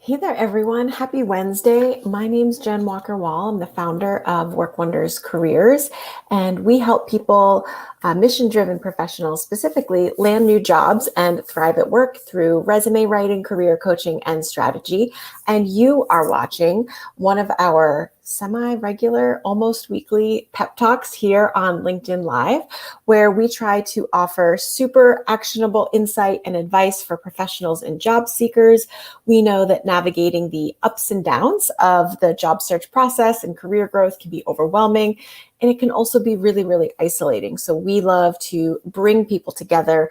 Hey there, everyone. Happy Wednesday. My name's Jenn Walker Wall. I'm the founder of Work Wonders Careers, and we help people, mission-driven professionals specifically, land new jobs and thrive at work through resume writing, career coaching, and strategy. And you are watching one of our semi-regular, almost weekly pep talks here on LinkedIn Live, where we try to offer super actionable insight and advice for professionals and job seekers. We know that navigating the ups and downs of the job search process and career growth can be overwhelming, and it can also be really, really isolating. So we love to bring people together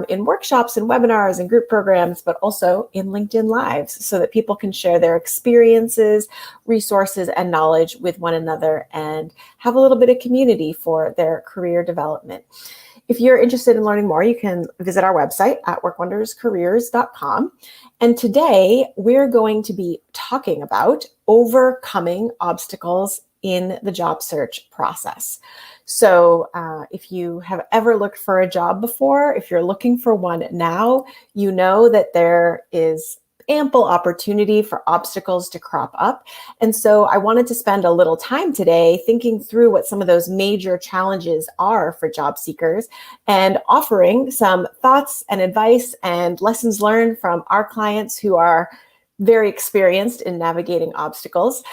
in workshops and webinars and group programs, but also in LinkedIn Lives so that people can share their experiences, resources, and knowledge with one another and have a little bit of community for their career development. If you're interested in learning more, you can visit our website at workwonderscareers.com. And today we're going to be talking about overcoming obstacles in the job search process. So if you have ever looked for a job before, if you're looking for one now, you know that there is ample opportunity for obstacles to crop up. And so I wanted to spend a little time today thinking through what some of those major challenges are for job seekers and offering some thoughts and advice and lessons learned from our clients who are very experienced in navigating obstacles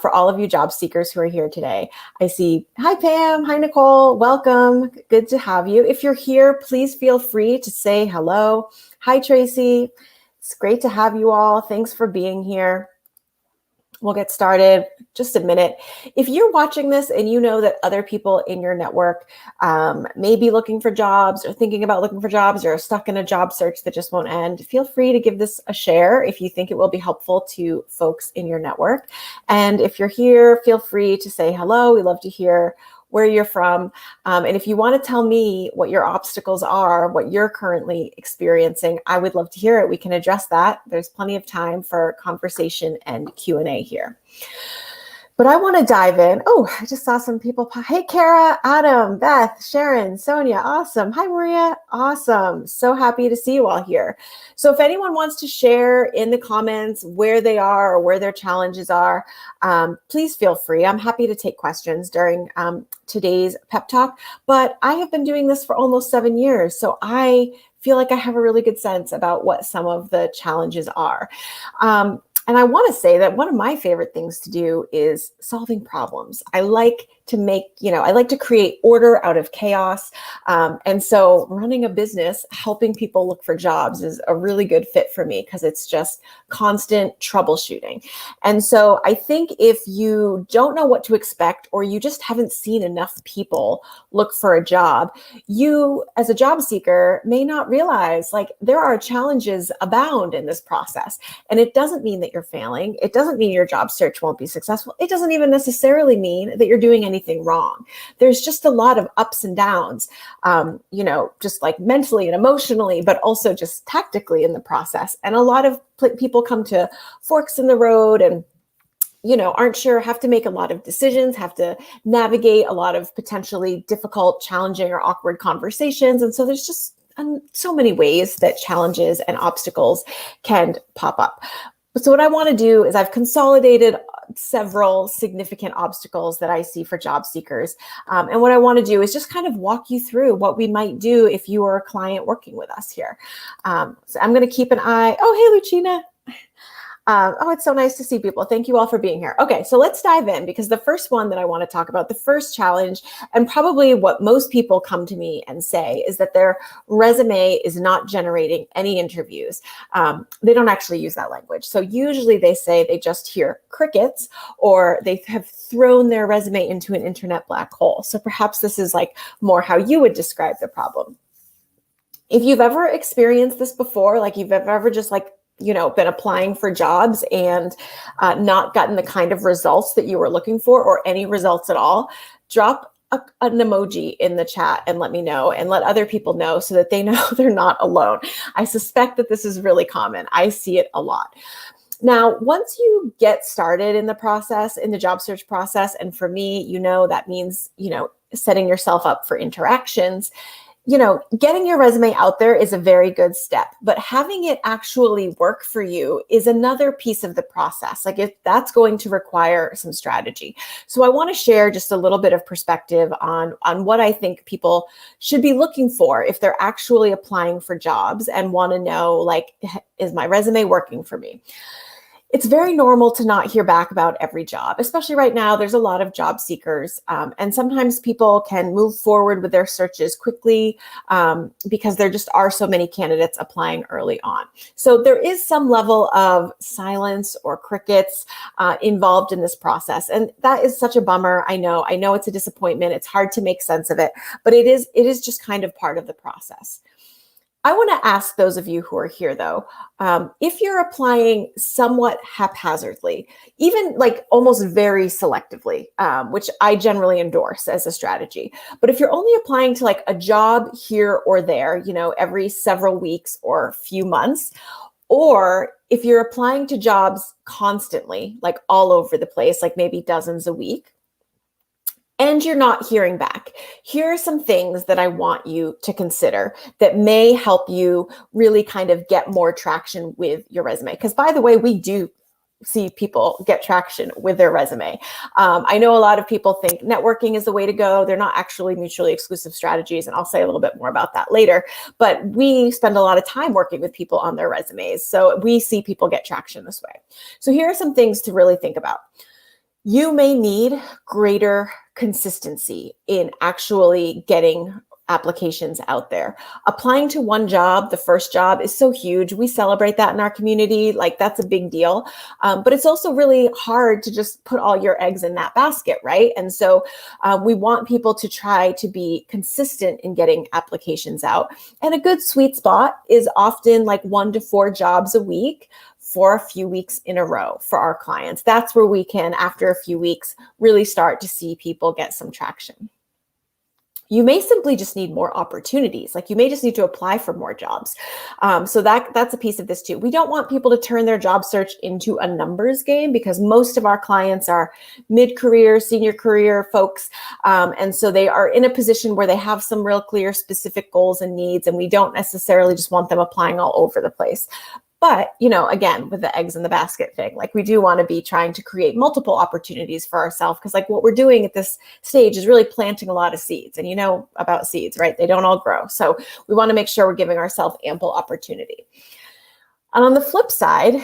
for all of you job seekers who are here today. I see, hi Pam, hi Nicole, welcome, good to have you. If you're here, please feel free to say hello. Hi Tracey, it's great to have you all. Thanks for being here. We'll get started just a minute. If you're watching this and you know that other people in your network may be looking for jobs or thinking about looking for jobs or are stuck in a job search that just won't end, feel free to give this a share if you think it will be helpful to folks in your network. And if you're here, feel free to say hello. We love to hear where you're from. And if you want to tell me what your obstacles are, what you're currently experiencing, I would love to hear it. We can address that. There's plenty of time for conversation and Q&A here. But I want to dive in. Oh, I just saw some people. Hey, Kara, Adam, Beth, Sharon, Sonia, awesome. Hi, Maria, awesome. So happy to see you all here. So if anyone wants to share in the comments where they are or where their challenges are, please feel free. I'm happy to take questions during today's pep talk. But I have been doing this for almost 7 years, so I feel like I have a really good sense about what some of the challenges are. And I want to say that one of my favorite things to do is solving problems. I like to create order out of chaos. And so running a business, helping people look for jobs is a really good fit for me because it's just constant troubleshooting. And so I think if you don't know what to expect or you just haven't seen enough people look for a job, you as a job seeker may not realize like there are challenges abound in this process. And it doesn't mean that you're failing. It doesn't mean your job search won't be successful. It doesn't even necessarily mean that you're doing anything wrong. There's just a lot of ups and downs, just like mentally and emotionally, but also just tactically in the process. And a lot of people come to forks in the road and aren't sure, have to make a lot of decisions, have to navigate a lot of potentially difficult, challenging, or awkward conversations. And so there's just so many ways that challenges and obstacles can pop up. So what I want to do is I've consolidated several significant obstacles that I see for job seekers. And what I want to do is just kind of walk you through what we might do if you are a client working with us here. So I'm going to keep an eye. Oh, hey, Lucina. It's so nice to see people. Thank you all for being here. Okay, so let's dive in because the first one that I want to talk about, the first challenge, and probably what most people come to me and say is that their resume is not generating any interviews. They don't actually use that language. So usually they say they just hear crickets or they have thrown their resume into an internet black hole. So perhaps this is like more how you would describe the problem. If you've ever experienced this before, like you've ever just been applying for jobs and not gotten the kind of results that you were looking for or any results at all, drop an emoji in the chat and let me know and let other people know so that they know they're not alone. I suspect that this is really common. I see it a lot. Now, once you get started in the process, in the job search process, and for me, that means, setting yourself up for interactions, Getting your resume out there is a very good step, but having it actually work for you is another piece of the process. That's going to require some strategy. So I want to share just a little bit of perspective on what I think people should be looking for if they're actually applying for jobs and want to know, is my resume working for me? It's very normal to not hear back about every job, especially right now. There's a lot of job seekers, and sometimes people can move forward with their searches quickly because there just are so many candidates applying early on. So there is some level of silence or crickets involved in this process, and that is such a bummer. I know it's a disappointment. It's hard to make sense of it, but it is just kind of part of the process. I want to ask those of you who are here, though, if you're applying somewhat haphazardly, even almost very selectively, which I generally endorse as a strategy. But if you're only applying to a job here or there, every several weeks or few months, or if you're applying to jobs constantly, all over the place, maybe dozens a week, and you're not hearing back, here are some things that I want you to consider that may help you really kind of get more traction with your resume. Because by the way, we do see people get traction with their resume. I know a lot of people think networking is the way to go. They're not actually mutually exclusive strategies, and I'll say a little bit more about that later. But we spend a lot of time working with people on their resumes, so we see people get traction this way. So here are some things to really think about. You may need greater consistency in actually getting applications out there. Applying to one job, the first job, is so huge. We celebrate that in our community. That's a big deal. But it's also really hard to just put all your eggs in that basket, right? And so we want people to try to be consistent in getting applications out. And a good sweet spot is often 1 to 4 jobs a week for a few weeks in a row for our clients. That's where we can, after a few weeks, really start to see people get some traction. You may simply just need more opportunities. You may just need to apply for more jobs. So that's a piece of this too. We don't want people to turn their job search into a numbers game, because most of our clients are mid-career, senior career folks. And so they are in a position where they have some real clear specific goals and needs, and we don't necessarily just want them applying all over the place. But, again, with the eggs in the basket thing, we do want to be trying to create multiple opportunities for ourselves, because what we're doing at this stage is really planting a lot of seeds. And you know about seeds, right? They don't all grow. So we want to make sure we're giving ourselves ample opportunity. And on the flip side,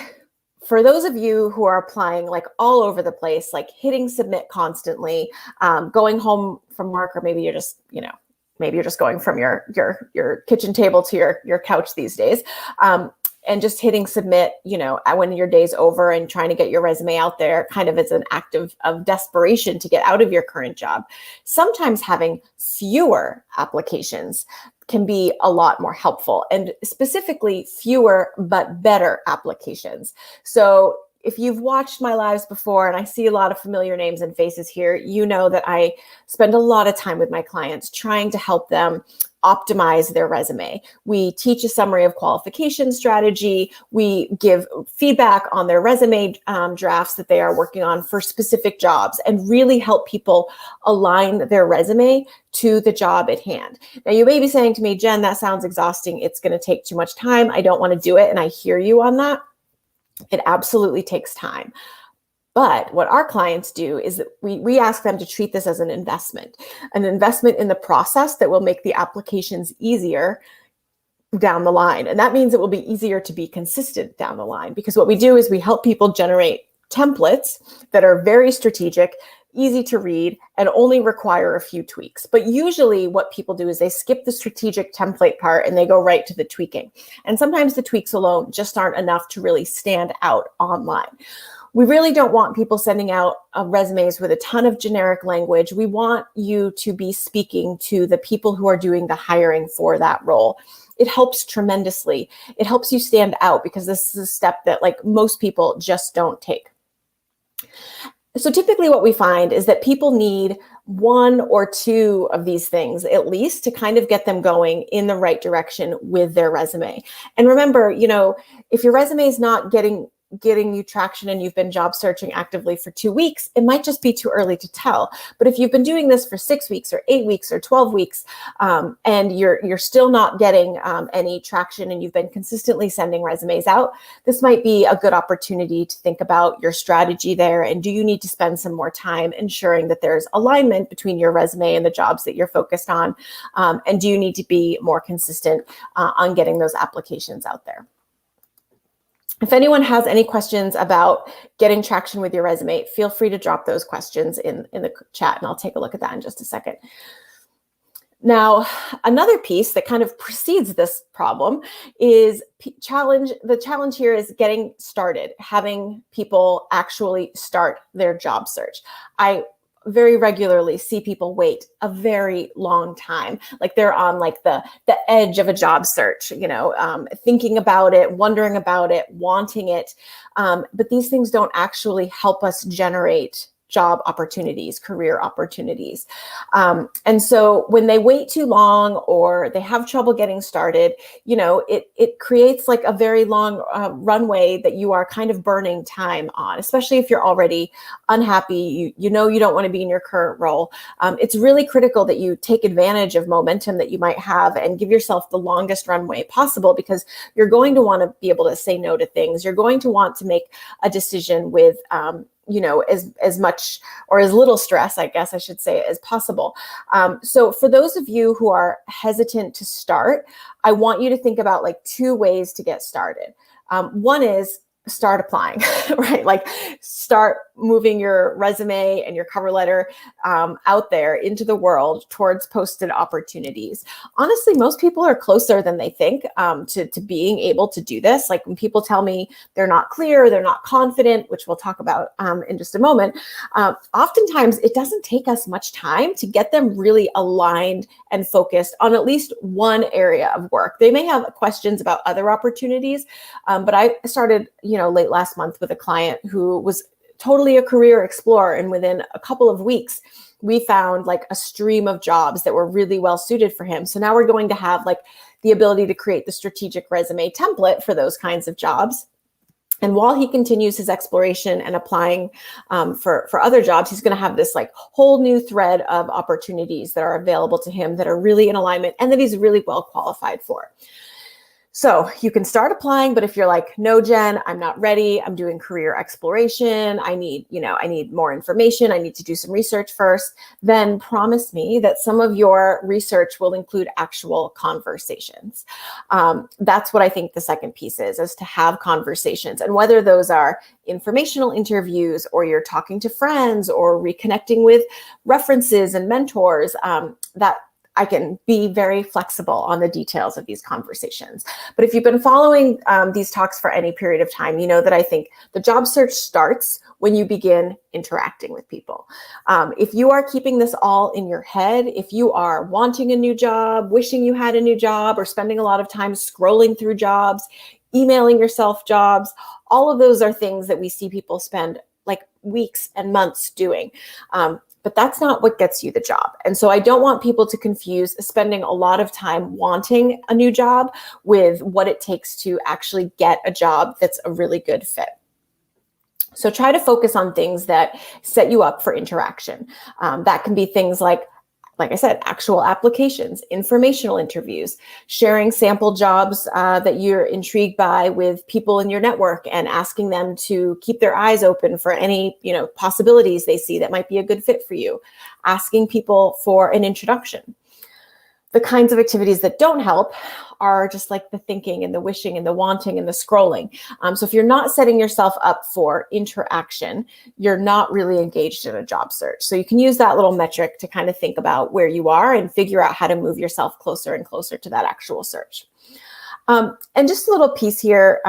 for those of you who are applying all over the place, hitting submit constantly, going home from work, or maybe you're just, maybe you're just going from your kitchen table to your couch these days, and just hitting submit, when your day's over, and trying to get your resume out there kind of as an act of desperation to get out of your current job. Sometimes having fewer applications can be a lot more helpful, and specifically fewer but better applications. So if you've watched my lives before, and I see a lot of familiar names and faces here, you know that I spend a lot of time with my clients trying to help them optimize their resume. We teach a summary of qualification strategy. We give feedback on their resume drafts that they are working on for specific jobs, and really help people align their resume to the job at hand. Now, you may be saying to me, Jen, that sounds exhausting. It's going to take too much time. I don't want to do it. And I hear you on that. It absolutely takes time. But what our clients do is that we ask them to treat this as an investment in the process that will make the applications easier down the line. And that means it will be easier to be consistent down the line, because what we do is we help people generate templates that are very strategic, easy to read, and only require a few tweaks. But usually what people do is they skip the strategic template part and they go right to the tweaking. And sometimes the tweaks alone just aren't enough to really stand out online. We really don't want people sending out resumes with a ton of generic language. We want you to be speaking to the people who are doing the hiring for that role. It helps tremendously. It helps you stand out, because this is a step that most people just don't take. So typically what we find is that people need 1 or 2 of these things at least to kind of get them going in the right direction with their resume. And remember, if your resume is not getting getting you traction and you've been job searching actively for 2 weeks, it might just be too early to tell. But if you've been doing this for 6 weeks or 8 weeks or 12 weeks, and you're still not getting any traction and you've been consistently sending resumes out, this might be a good opportunity to think about your strategy there. And do you need to spend some more time ensuring that there's alignment between your resume and the jobs that you're focused on? And do you need to be more consistent on getting those applications out there? If anyone has any questions about getting traction with your resume, feel free to drop those questions in the chat, and I'll take a look at that in just a second. Now, another piece that kind of precedes this problem is the challenge here is getting started, having people actually start their job search. I very regularly see people wait a very long time, like they're on like the edge of a job search, thinking about it, wondering about it, wanting it. But these things don't actually help us generate job opportunities, career opportunities. And so when they wait too long or they have trouble getting started, it creates like a very long runway that you are kind of burning time on, especially if you're already unhappy, you don't want to be in your current role. It's really critical that you take advantage of momentum that you might have and give yourself the longest runway possible, because you're going to want to be able to say no to things. You're going to want to make a decision with as much or as little stress, I guess I should say, as possible. So for those of you who are hesitant to start, I want you to think about like 2 ways to get started. One is start applying, right? Like start moving your resume and your cover letter out there into the world towards posted opportunities. Honestly, most people are closer than they think to being able to do this. Like when people tell me they're not clear, they're not confident, which we'll talk about in just a moment, oftentimes it doesn't take us much time to get them really aligned and focused on at least one area of work. They may have questions about other opportunities, but I started, late last month with a client who was totally a career explorer. And within a couple of weeks, we found like a stream of jobs that were really well suited for him. So now we're going to have like the ability to create the strategic resume template for those kinds of jobs. And while he continues his exploration and applying for other jobs, he's going to have this like whole new thread of opportunities that are available to him that are really in alignment and that he's really well qualified for. So you can start applying, but if you're like, no, Jen, I'm not ready. I'm doing career exploration. I need more information. I need to do some research first. Then promise me that some of your research will include actual conversations. That's what I think the second piece is to have conversations. And whether those are informational interviews or you're talking to friends or reconnecting with references and mentors, that I can be very flexible on the details of these conversations. But if you've been following these talks for any period of time, you know that I think the job search starts when you begin interacting with people. If you are keeping this all in your head, if you are wanting a new job, wishing you had a new job, or spending a lot of time scrolling through jobs, emailing yourself jobs, all of those are things that we see people spend like weeks and months doing. But that's not what gets you the job. And so I don't want people to confuse spending a lot of time wanting a new job with what it takes to actually get a job that's a really good fit. So try to focus on things that set you up for interaction. That can be things like I said, actual applications, informational interviews, sharing sample jobs that you're intrigued by with people in your network and asking them to keep their eyes open for any, possibilities they see that might be a good fit for you, asking people for an introduction. The kinds of activities that don't help are just like the thinking and the wishing and the wanting and the scrolling. So if you're not setting yourself up for interaction, you're not really engaged in a job search. So you can use that little metric to kind of think about where you are and figure out how to move yourself closer and closer to that actual search. And just a little piece here.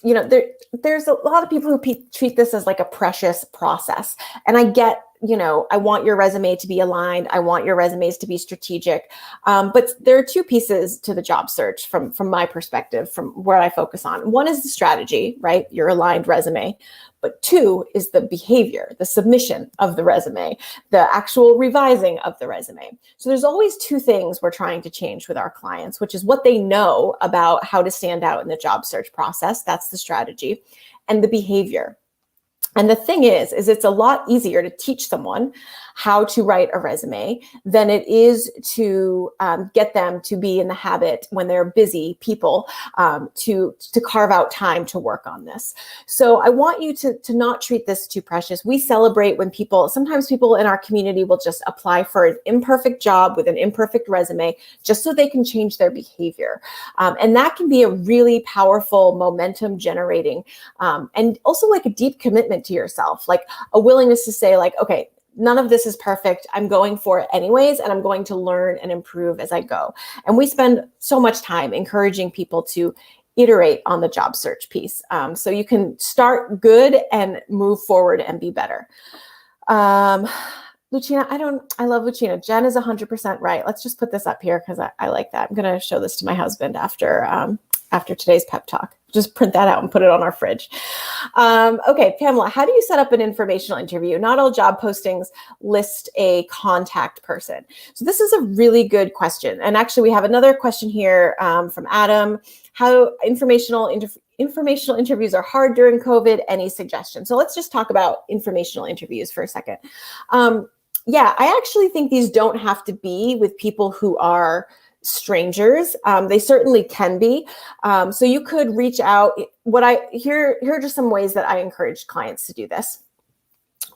There's a lot of people who treat this as like a precious process. And I get I want your resume to be aligned. I want your resumes to be strategic. But there are two pieces to the job search from my perspective, from where I focus on. One is the strategy, right? Your aligned resume. But two is the behavior, the submission of the resume, the actual revising of the resume. So there's always two things we're trying to change with our clients, which is what they know about how to stand out in the job search process. That's the strategy, and the behavior. And the thing is it's a lot easier to teach someone how to write a resume than it is to get them to be in the habit, when they're busy people, to carve out time to work on this. So I want you to not treat this too precious. We celebrate when sometimes people in our community will just apply for an imperfect job with an imperfect resume just so they can change their behavior. And that can be a really powerful momentum generating, and also like a deep commitment to yourself, like a willingness to say like, okay, none of this is perfect. I'm going for it anyways, and I'm going to learn and improve as I go. And we spend so much time encouraging people to iterate on the job search piece. So you can start good and move forward and be better. Lucina, I love Lucina. Jen is 100% right. Let's just put this up here because I like that. I'm going to show this to my husband after today's pep talk. Just print that out and put it on our fridge. Okay, Pamela, how do you set up an informational interview? Not all job postings list a contact person. So this is a really good question. And actually, we have another question here from Adam. How informational interviews are hard during COVID. Any suggestions? So let's just talk about informational interviews for a second. Yeah, I actually think these don't have to be with people who are strangers. They certainly can be. So you could reach out. Here are just some ways that I encourage clients to do this.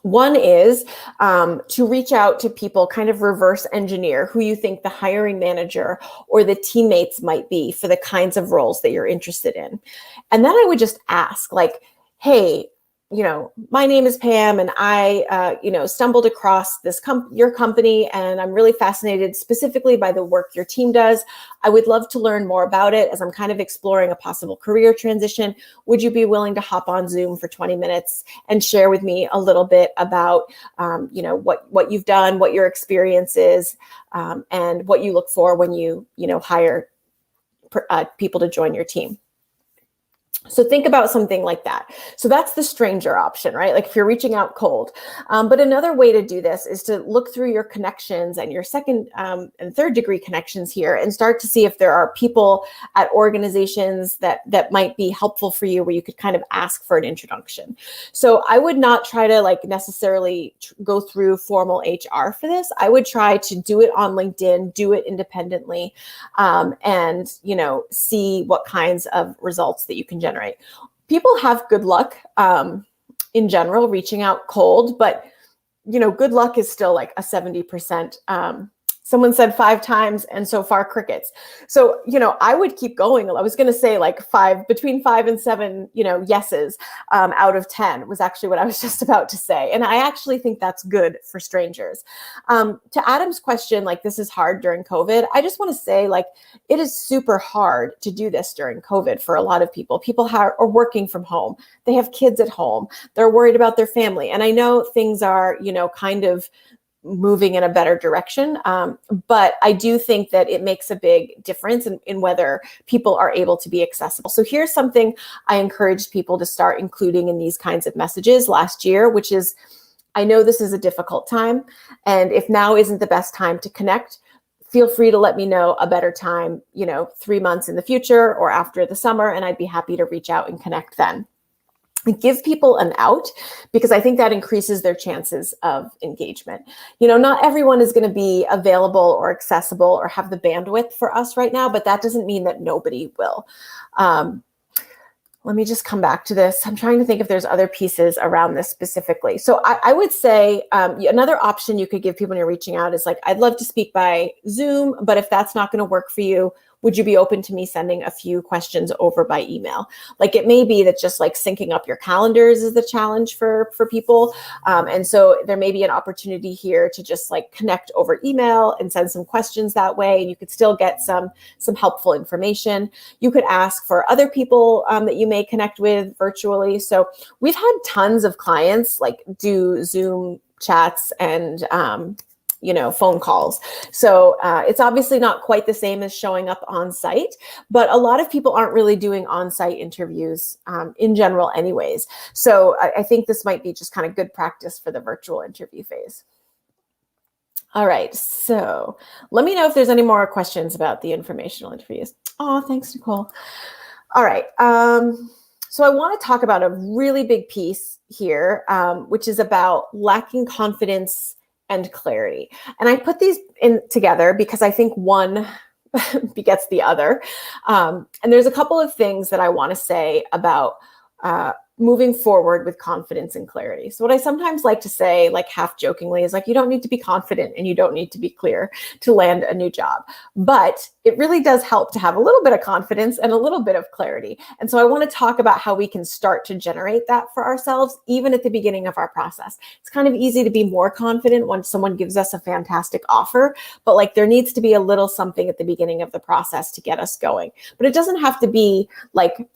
One is to reach out to people, kind of reverse engineer who you think the hiring manager or the teammates might be for the kinds of roles that you're interested in. And then I would just ask, like, hey, my name is Pam, and I, stumbled across your company, and I'm really fascinated specifically by the work your team does. I would love to learn more about it as I'm kind of exploring a possible career transition. Would you be willing to hop on Zoom for 20 minutes and share with me a little bit about, what you've done, what your experience is, and what you look for when you hire people to join your team? So think about something like that. So that's the stranger option, right? Like if you're reaching out cold. But another way to do this is to look through your connections and your second and third degree connections here and start to see if there are people at organizations that might be helpful for you, where you could kind of ask for an introduction. So I would not try to necessarily go through formal HR for this. I would try to do it on LinkedIn, do it independently, and see what kinds of results that you can generate. People have good luck in general reaching out cold, but good luck is still like a 70%. Someone said 5 times, and so far crickets. So, I would keep going. I was going to say like between 5 and 7, yeses out of 10 was actually what I was just about to say. And I actually think that's good for strangers. To Adam's question, like this is hard during COVID. I just want to say it is super hard to do this during COVID for a lot of people. People are working from home. They have kids at home. They're worried about their family. And I know things are, kind of moving in a better direction. But I do think that it makes a big difference in whether people are able to be accessible. So here's something I encouraged people to start including in these kinds of messages last year, which is, I know this is a difficult time. And if now isn't the best time to connect, feel free to let me know a better time, 3 months in the future or after the summer, and I'd be happy to reach out and connect then. Give people an out, because I think that increases their chances of engagement. Not everyone is going to be available or accessible or have the bandwidth for us right now, but that doesn't mean that nobody will. Let me just come back to this. I'm trying to think if there's other pieces around this specifically. So I would say another option you could give people when you're reaching out is like, I'd love to speak by Zoom, but if that's not going to work for you, would you be open to me sending a few questions over by email? Like it may be that just like syncing up your calendars is the challenge for people. And so there may be an opportunity here to just like connect over email and send some questions that way. And you could still get some helpful information. You could ask for other people that you may connect with virtually. So we've had tons of clients like do Zoom chats and, phone calls. So it's obviously not quite the same as showing up on site, but a lot of people aren't really doing on-site interviews in general anyways. So I think this might be just kind of good practice for the virtual interview phase. All right, so let me know if there's any more questions about the informational interviews. Oh, thanks, Nicole. All right, so I want to talk about a really big piece here, which is about lacking confidence and clarity. And I put these in together because I think one begets the other. And there's a couple of things that I want to say about moving forward with confidence and clarity. So what I sometimes like to say, like half jokingly, is like, you don't need to be confident and you don't need to be clear to land a new job. But it really does help to have a little bit of confidence and a little bit of clarity. And so I want to talk about how we can start to generate that for ourselves, even at the beginning of our process. It's kind of easy to be more confident when someone gives us a fantastic offer, but like there needs to be a little something at the beginning of the process to get us going. But it doesn't have to be like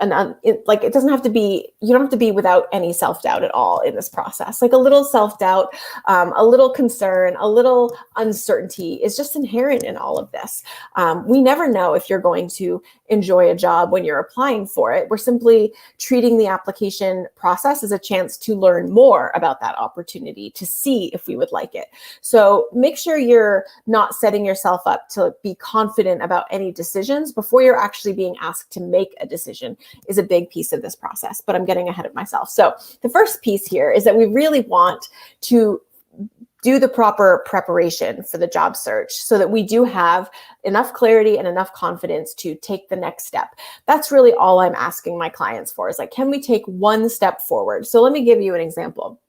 it doesn't have to be, you don't have to be without any self-doubt at all in this process. Like a little self-doubt, a little concern, a little uncertainty is just inherent in all of this. We never know if you're going to enjoy a job when you're applying for it. We're simply treating the application process as a chance to learn more about that opportunity, to see if we would like it. So make sure you're not setting yourself up to be confident about any decisions before you're actually being asked to make a decision is a big piece of this process, but I'm getting ahead of myself. So the first piece here is that we really want to do the proper preparation for the job search so that we do have enough clarity and enough confidence to take the next step. That's really all I'm asking my clients for, is like, can we take one step forward? So let me give you an example.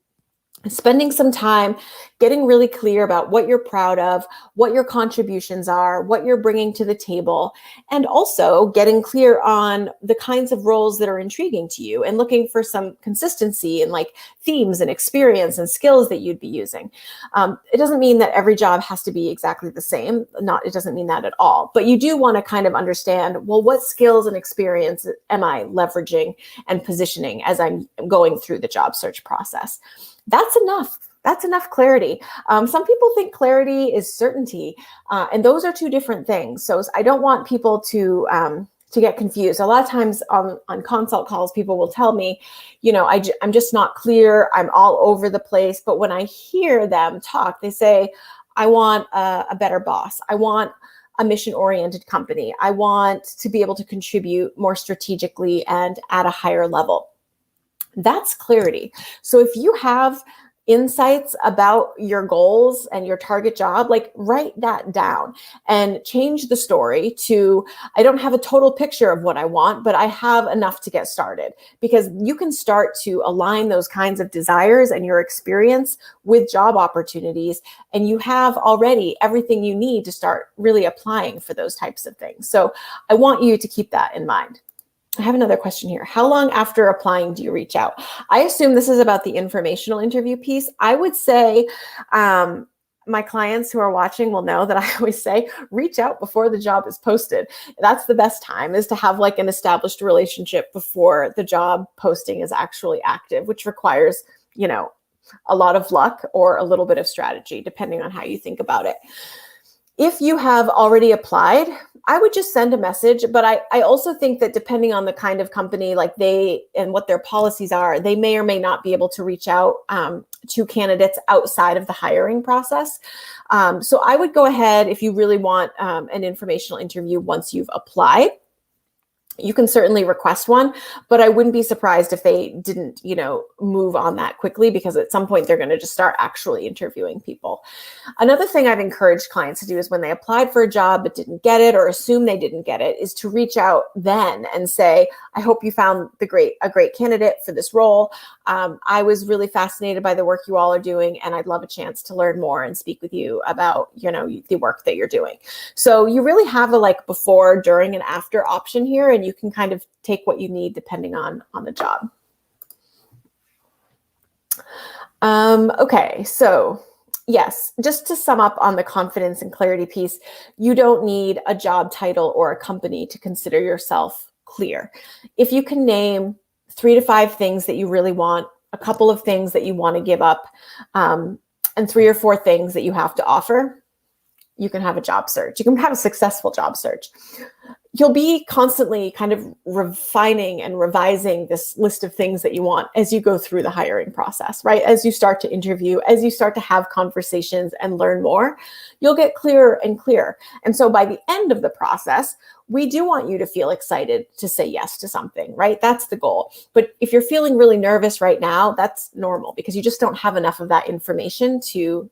Spending some time getting really clear about what you're proud of, what your contributions are, what you're bringing to the table, and also getting clear on the kinds of roles that are intriguing to you and looking for some consistency in like themes and experience and skills that you'd be using. It doesn't mean that every job has to be exactly the same. It doesn't mean that at all, but you do want to kind of understand, well, what skills and experience am I leveraging and positioning as I'm going through the job search process? That's enough. That's enough clarity. Some people think clarity is certainty, and those are two different things. So I don't want people to get confused. A lot of times on consult calls, people will tell me, I'm just not clear. I'm all over the place. But when I hear them talk, they say, I want a better boss. I want a mission-oriented company. I want to be able to contribute more strategically and at a higher level. That's clarity. So if you have insights about your goals and your target job, like write that down and change the story to, I don't have a total picture of what I want, but I have enough to get started, because you can start to align those kinds of desires and your experience with job opportunities. And you have already everything you need to start really applying for those types of things. So I want you to keep that in mind. I have another question here. How long after applying do you reach out? I assume this is about the informational interview piece. I would say my clients who are watching will know that I always say, reach out before the job is posted. That's the best time, is to have like an established relationship before the job posting is actually active, which requires, a lot of luck or a little bit of strategy, depending on how you think about it. If you have already applied, I would just send a message. But I also think that depending on the kind of company, like and what their policies are, they may or may not be able to reach out to candidates outside of the hiring process. So I would go ahead, if you really want an informational interview once you've applied. You can certainly request one, but I wouldn't be surprised if they didn't, move on that quickly, because at some point they're going to just start actually interviewing people. Another thing I've encouraged clients to do is when they applied for a job but didn't get it, or assume they didn't get it, is to reach out then and say, I hope you found a great candidate for this role. I was really fascinated by the work you all are doing, and I'd love a chance to learn more and speak with you about, the work that you're doing. So you really have a before, during, and after option here, and you can kind of take what you need depending on the job. Okay, so yes, just to sum up on the confidence and clarity piece, you don't need a job title or a company to consider yourself clear. If you can name 3 to 5 things that you really want a couple of things that you want to give up, and 3 or 4 things that you have to offer, you can have a job search. You can have a successful job search. You'll be constantly kind of refining and revising this list of things that you want as you go through the hiring process, right? As you start to interview, as you start to have conversations and learn more, you'll get clearer and clearer. And so by the end of the process, we do want you to feel excited to say yes to something, right? That's the goal. But if you're feeling really nervous right now, that's normal because you just don't have enough of that information to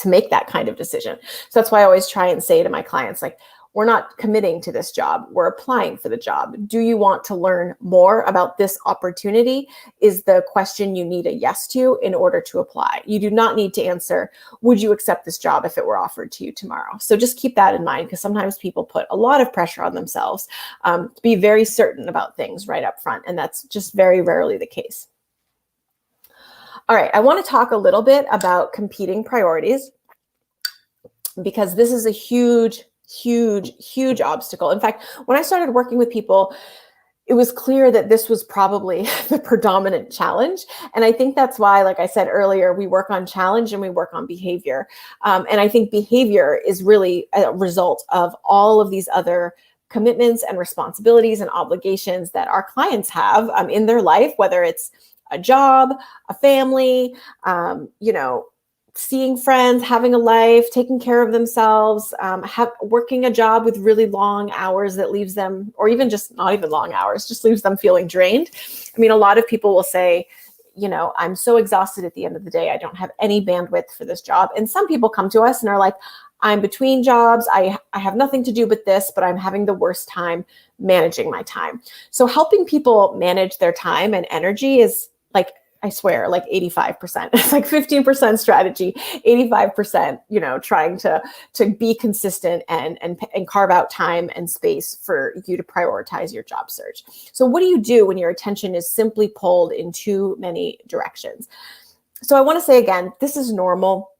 make that kind of decision. So that's why I always try and say to my clients, like, we're not committing to this job. We're applying for the job. Do you want to learn more about this opportunity? Is the question you need a yes to in order to apply. You do not need to answer, would you accept this job if it were offered to you tomorrow? So just keep that in mind because sometimes people put a lot of pressure on themselves to be very certain about things right up front. And that's just very rarely the case. All right, I want to talk a little bit about competing priorities because this is a huge obstacle. In fact, when I started working with people, it was clear that this was probably the predominant challenge. And I think that's why, like I said earlier, we work on challenge and we work on behavior. And I think behavior is really a result of all of these other commitments and responsibilities and obligations that our clients have in their life, whether it's a job, a family, seeing friends, having a life, taking care of themselves, working a job with really long hours that leaves them, or even just not even long hours, just leaves them feeling drained. I mean, a lot of people will say, I'm so exhausted at the end of the day, I don't have any bandwidth for this job. And some people come to us and are like, I'm between jobs, I have nothing to do with this, but I'm having the worst time managing my time. So helping people manage their time and energy is like, I swear, like 85%. It's like 15% strategy, 85%, trying to be consistent and carve out time and space for you to prioritize your job search. So what do you do when your attention is simply pulled in too many directions? So I want to say again, this is normal.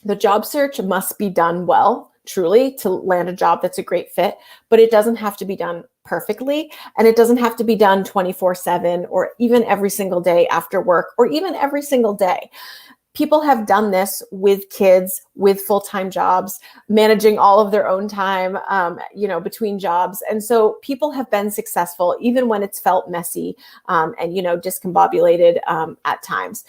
The job search must be done well, truly, to land a job that's a great fit, but it doesn't have to be done perfectly. And it doesn't have to be done 24/7 or even every single day after work or even every single day. People have done this with kids, with full-time jobs, managing all of their own time, between jobs. And so people have been successful even when it's felt messy and, discombobulated at times.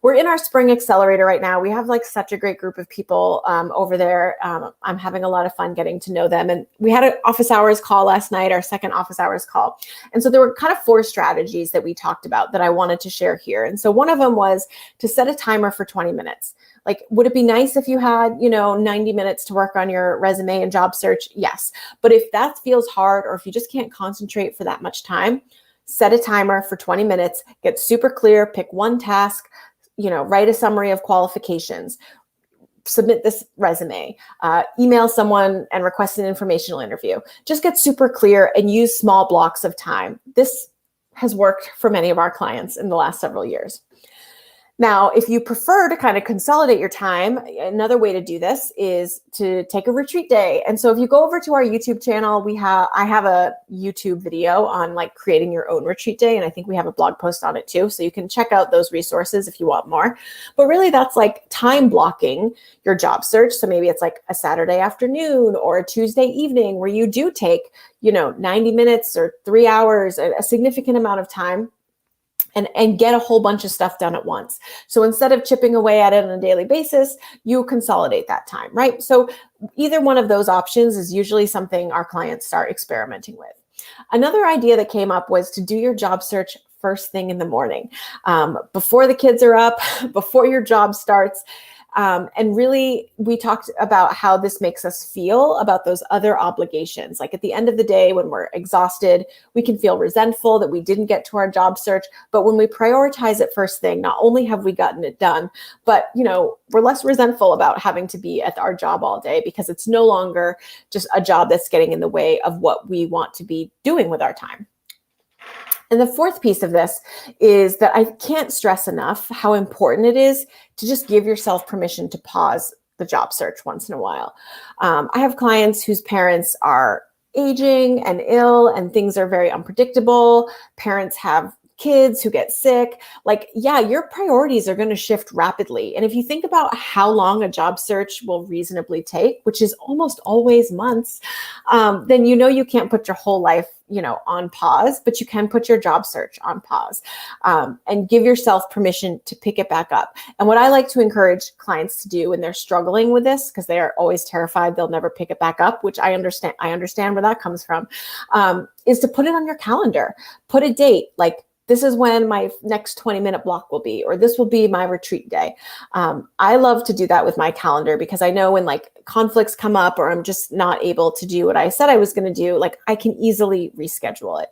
We're in our spring accelerator right now. We have like such a great group of people over there. I'm having a lot of fun getting to know them. And we had an office hours call last night, our second office hours call. And so there were kind of 4 strategies that we talked about that I wanted to share here. And so one of them was to set a timer for 20 minutes. Like, would it be nice if you had, 90 minutes to work on your resume and job search? Yes. But if that feels hard, or if you just can't concentrate for that much time, set a timer for 20 minutes, get super clear, pick one task, write a summary of qualifications, submit this resume, email someone and request an informational interview. Just get super clear and use small blocks of time. This has worked for many of our clients in the last several years. Now, if you prefer to kind of consolidate your time, another way to do this is to take a retreat day. And so if you go over to our YouTube channel, I have a YouTube video on like creating your own retreat day. And I think we have a blog post on it too. So you can check out those resources if you want more. But really that's like time blocking your job search. So maybe it's like a Saturday afternoon or a Tuesday evening where you do take, 90 minutes or 3 hours, a significant amount of time, and get a whole bunch of stuff done at once. So instead of chipping away at it on a daily basis, you consolidate that time, right? So either one of those options is usually something our clients start experimenting with. Another idea that came up was to do your job search first thing in the morning, before the kids are up, before your job starts. And really, we talked about how this makes us feel about those other obligations. Like at the end of the day, when we're exhausted, we can feel resentful that we didn't get to our job search. But when we prioritize it first thing, not only have we gotten it done, but, we're less resentful about having to be at our job all day because it's no longer just a job that's getting in the way of what we want to be doing with our time. And the fourth piece of this is that I can't stress enough how important it is to just give yourself permission to pause the job search once in a while. I have clients whose parents are aging and ill and things are very unpredictable. Parents have kids who get sick, like, yeah, your priorities are going to shift rapidly. And if you think about how long a job search will reasonably take, which is almost always months, then you can't put your whole life on pause, but you can put your job search on pause, and give yourself permission to pick it back up. And what I like to encourage clients to do when they're struggling with this, because they are always terrified they'll never pick it back up, which I understand where that comes from, is to put it on your calendar. Put a date, like, this is when my next 20-minute block will be, or this will be my retreat day. I love to do that with my calendar, because I know when like conflicts come up or I'm just not able to do what I said I was going to do, like, I can easily reschedule it.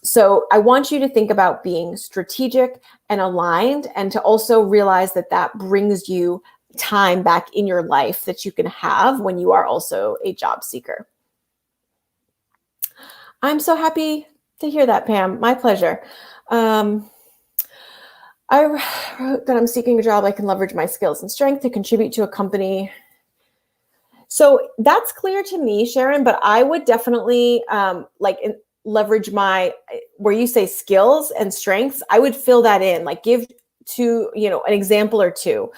So I want you to think about being strategic and aligned, and to also realize that that brings you time back in your life that you can have when you are also a job seeker. I'm so happy to hear that, Pam. My pleasure. I wrote that I'm seeking a job I can leverage my skills and strength to contribute to a company. So that's clear to me, Sharon, but I would definitely leverage my, where you say skills and strengths, I would fill that in, like give to, an example or two.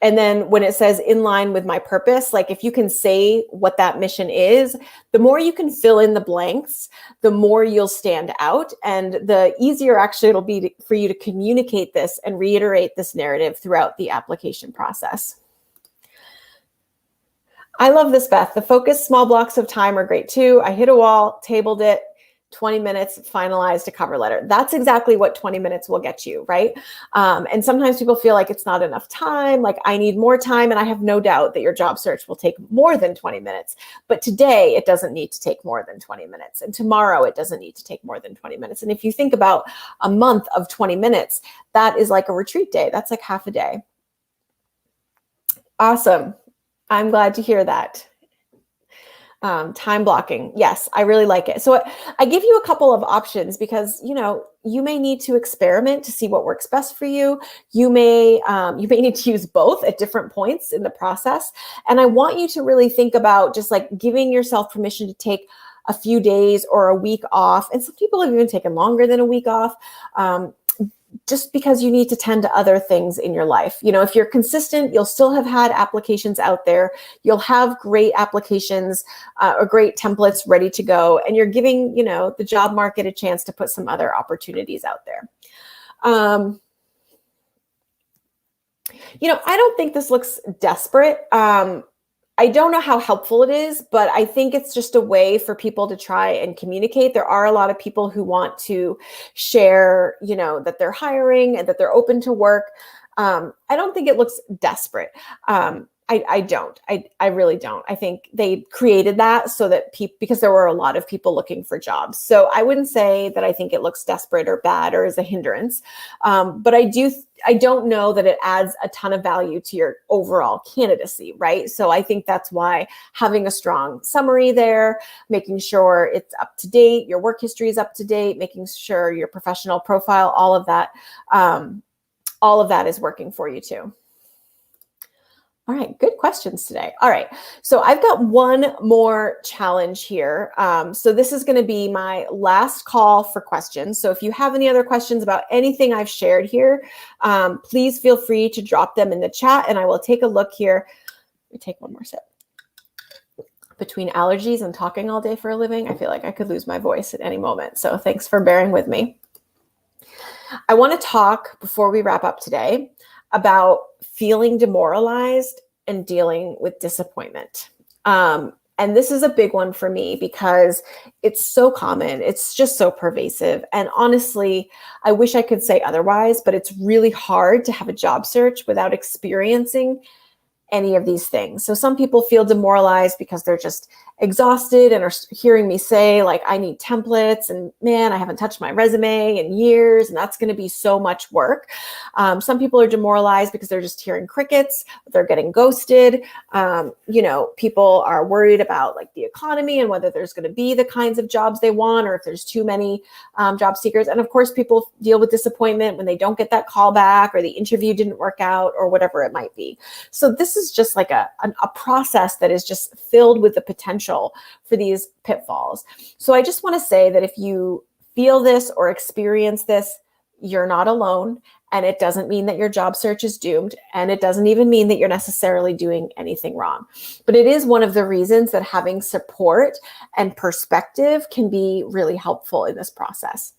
And then when it says in line with my purpose, like if you can say what that mission is, the more you can fill in the blanks, the more you'll stand out. And the easier actually it'll be for you to communicate this and reiterate this narrative throughout the application process. I love this, Beth. The focused small blocks of time are great too. I hit a wall, tabled it, 20 minutes, finalized a cover letter. That's exactly what 20 minutes will get you, right? And sometimes people feel like it's not enough time, like I need more time. And I have no doubt that your job search will take more than 20 minutes. But today it doesn't need to take more than 20 minutes. And tomorrow it doesn't need to take more than 20 minutes. And if you think about a month of 20 minutes, that is like a retreat day. That's like half a day. Awesome. I'm glad to hear that. Time blocking. Yes, I really like it. So I give you a couple of options because, you may need to experiment to see what works best for you. You may need to use both at different points in the process. And I want you to really think about just like giving yourself permission to take a few days or a week off. And some people have even taken longer than a week off. Just because you need to tend to other things in your life. If you're consistent, you'll still have had applications out there. You'll have great applications or great templates ready to go. And you're giving, the job market a chance to put some other opportunities out there. I don't think this looks desperate. I don't know how helpful it is, but I think it's just a way for people to try and communicate. There are a lot of people who want to share, that they're hiring and that they're open to work. I don't think it looks desperate. I don't. I really don't. I think they created that so that because there were a lot of people looking for jobs. So I wouldn't say that I think it looks desperate or bad or is a hindrance. But I don't know that it adds a ton of value to your overall candidacy, right? So I think that's why having a strong summary there, making sure it's up to date, your work history is up to date, making sure your professional profile, all of that is working for you too. All right, good questions today. All right, so I've got one more challenge here. So this is going to be my last call for questions. So if you have any other questions about anything I've shared here, please feel free to drop them in the chat and I will take a look here. Let me take one more sip. Between allergies and talking all day for a living, I feel like I could lose my voice at any moment. So thanks for bearing with me. I want to talk before we wrap up today about feeling demoralized and dealing with disappointment. And this is a big one for me because it's so common. It's just so pervasive. And honestly, I wish I could say otherwise, but it's really hard to have a job search without experiencing any of these things. So some people feel demoralized because they're just exhausted and are hearing me say like, I need templates and man, I haven't touched my resume in years and that's going to be so much work. Some people are demoralized because they're just hearing crickets, they're getting ghosted. People are worried about like the economy and whether there's going to be the kinds of jobs they want or if there's too many job seekers. And of course, people deal with disappointment when they don't get that call back or the interview didn't work out or whatever it might be. So this is just like a process that is just filled with the potential for these pitfalls. So I just want to say that if you feel this or experience this, you're not alone. And it doesn't mean that your job search is doomed. And it doesn't even mean that you're necessarily doing anything wrong. But it is one of the reasons that having support and perspective can be really helpful in this process.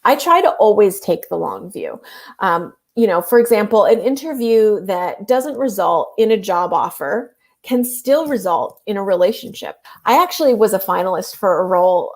I try to always take the long view. For example, an interview that doesn't result in a job offer can still result in a relationship. I actually was a finalist for a role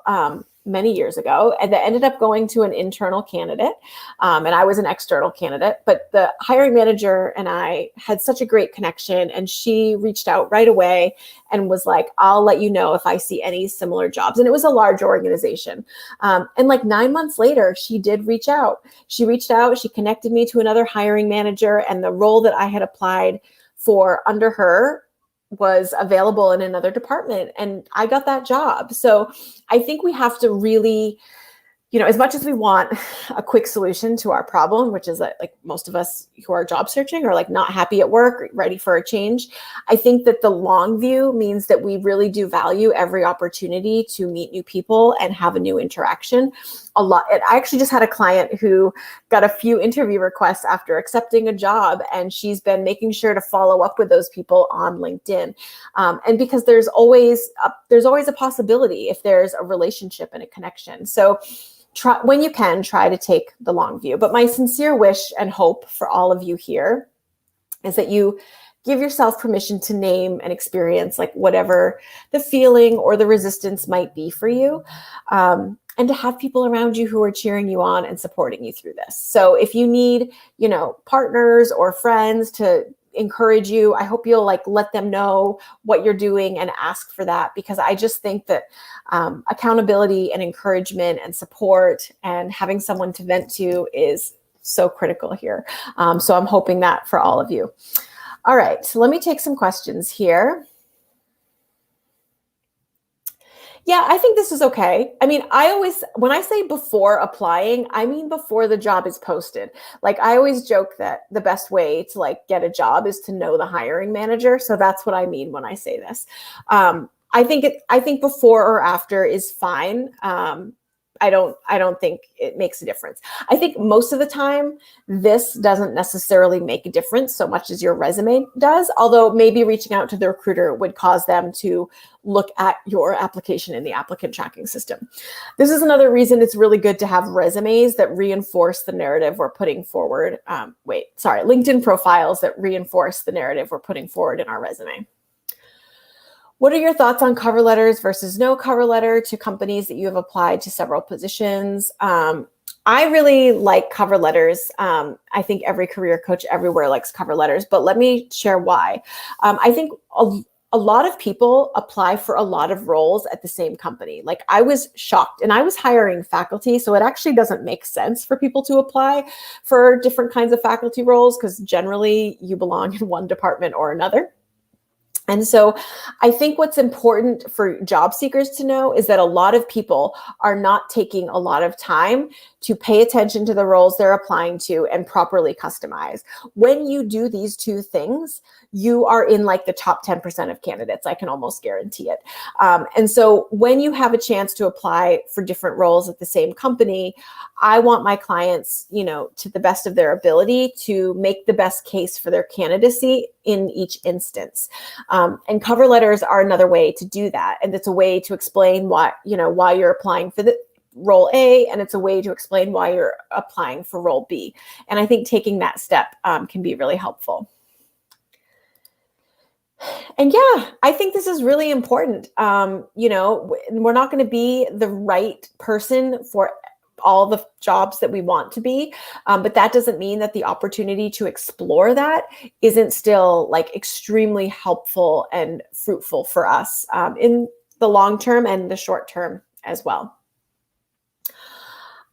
many years ago, and that ended up going to an internal candidate, and I was an external candidate. But the hiring manager and I had such a great connection, and she reached out right away and was like, "I'll let you know if I see any similar jobs." And it was a large organization. And like 9 months later, she did reach out. She reached out, she connected me to another hiring manager, and the role that I had applied for under her was available in another department, and I got that job. So I think we have to really, as much as we want a quick solution to our problem, which is like most of us who are job searching or like not happy at work, ready for a change, I think that the long view means that we really do value every opportunity to meet new people and have a new interaction a lot. And I actually just had a client who got a few interview requests after accepting a job, and she's been making sure to follow up with those people on LinkedIn. And because there's always a possibility if there's a relationship and a connection. So try, when you can, try to take the long view. But my sincere wish and hope for all of you here is that you give yourself permission to name and experience like whatever the feeling or the resistance might be for you, and to have people around you who are cheering you on and supporting you through this. So if you need, partners or friends to encourage you, I hope you'll let them know what you're doing and ask for that, because I just think that accountability and encouragement and support and having someone to vent to is so critical here. So I'm hoping that for all of you. All right, so let me take some questions here. Yeah, I think this is okay. I mean, when I say before applying, I mean before the job is posted. Like, I always joke that the best way to get a job is to know the hiring manager. So that's what I mean when I say this. I think before or after is fine. I don't think it makes a difference. I think most of the time, this doesn't necessarily make a difference so much as your resume does, although maybe reaching out to the recruiter would cause them to look at your application in the applicant tracking system. This is another reason it's really good to have resumes that reinforce the narrative we're putting forward. LinkedIn profiles that reinforce the narrative we're putting forward in our resume. What are your thoughts on cover letters versus no cover letter to companies that you have applied to several positions? I really like cover letters. I think every career coach everywhere likes cover letters, but let me share why. I think a lot of people apply for a lot of roles at the same company. Like, I was shocked, and I was hiring faculty, so it actually doesn't make sense for people to apply for different kinds of faculty roles, because generally you belong in one department or another. And so I think what's important for job seekers to know is that a lot of people are not taking a lot of time to pay attention to the roles they're applying to and properly customize. When you do these two things, you are in the top 10% of candidates. I can almost guarantee it. And so when you have a chance to apply for different roles at the same company, I want my clients, to the best of their ability, to make the best case for their candidacy in each instance. And cover letters are another way to do that. And it's a way to explain why you're applying for the role A, and it's a way to explain why you're applying for role B. And I think taking that step can be really helpful. And yeah, I think this is really important. We're not going to be the right person for all the jobs that we want to be. But that doesn't mean that the opportunity to explore that isn't still extremely helpful and fruitful for us in the long term and the short term as well.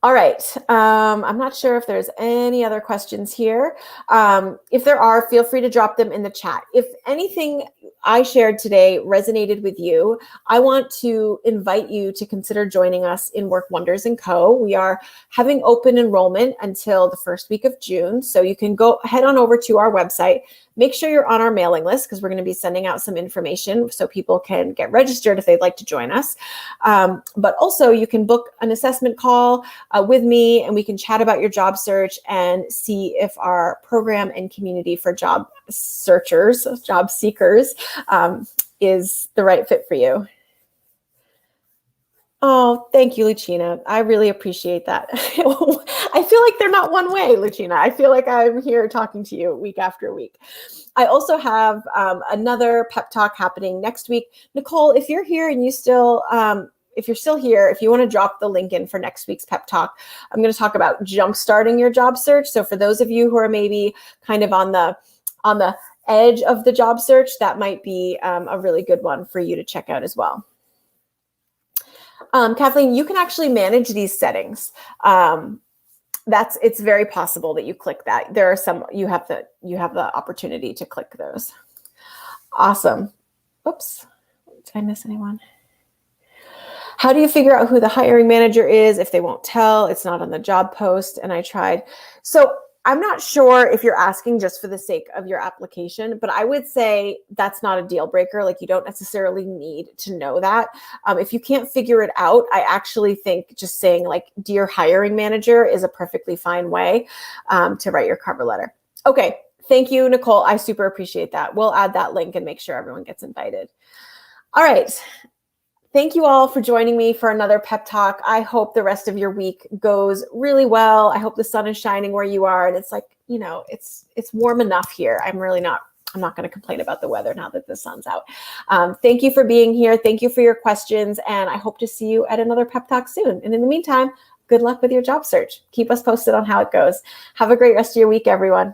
All right. I'm not sure if there's any other questions here. If there are, feel free to drop them in the chat. If anything I shared today resonated with you, I want to invite you to consider joining us in Work Wonders & Co. We are having open enrollment until the first week of June. So you can go head on over to our website. Make sure you're on our mailing list because we're going to be sending out some information so people can get registered if they'd like to join us. But also you can book an assessment call with me, and we can chat about your job search and see if our program and community for job searchers, job seekers, is the right fit for you. Oh, thank you, Lucina. I really appreciate that. I feel like they're not one way, Lucina. I feel like I'm here talking to you week after week. I also have another pep talk happening next week. Nicole, if you're here and you still, if you're still here, if you want to drop the link in for next week's pep talk, I'm going to talk about jumpstarting your job search. So for those of you who are maybe kind of on the edge of the job search, that might be a really good one for you to check out as well. Kathleen, you can actually manage these settings. It's very possible that you click that. There are some, you have the opportunity to click those. Awesome. Oops, did I miss anyone? How do you figure out who the hiring manager is if they won't tell? It's not on the job post, and I tried. So I'm not sure if you're asking just for the sake of your application, but I would say that's not a deal breaker. Like, you don't necessarily need to know that. If you can't figure it out, I actually think just saying like, "Dear hiring manager," is a perfectly fine way to write your cover letter. Okay. Thank you, Nicole. I super appreciate that. We'll add that link and make sure everyone gets invited. All right. Thank you all for joining me for another pep talk. I hope the rest of your week goes really well. I hope the sun is shining where you are, and it's like, it's warm enough here. I'm not going to complain about the weather now that the sun's out. Thank you for being here. Thank you for your questions, and I hope to see you at another pep talk soon. And in the meantime, good luck with your job search. Keep us posted on how it goes. Have a great rest of your week, everyone.